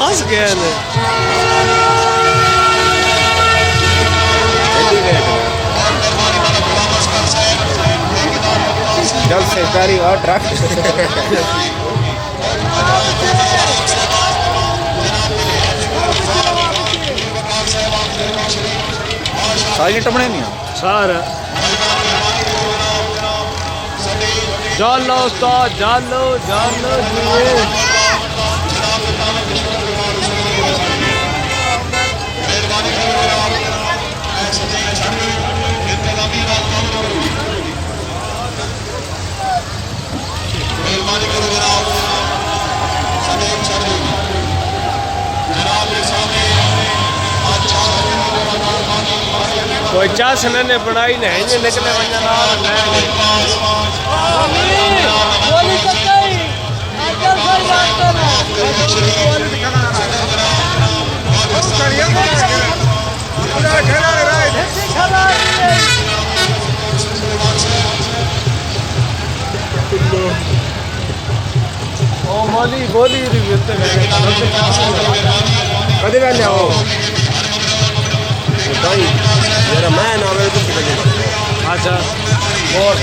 फंस गए ने जल्द से गाड़ी और ट्रक सारी टमने नहीं सारा जालो उस्ताद जालो जालो जी कोई चास ने बनाई नहीं जे निकले वञा मोली बोली कदे वेले आओ बताई मेरा मैं ना आवे तो अच्छा और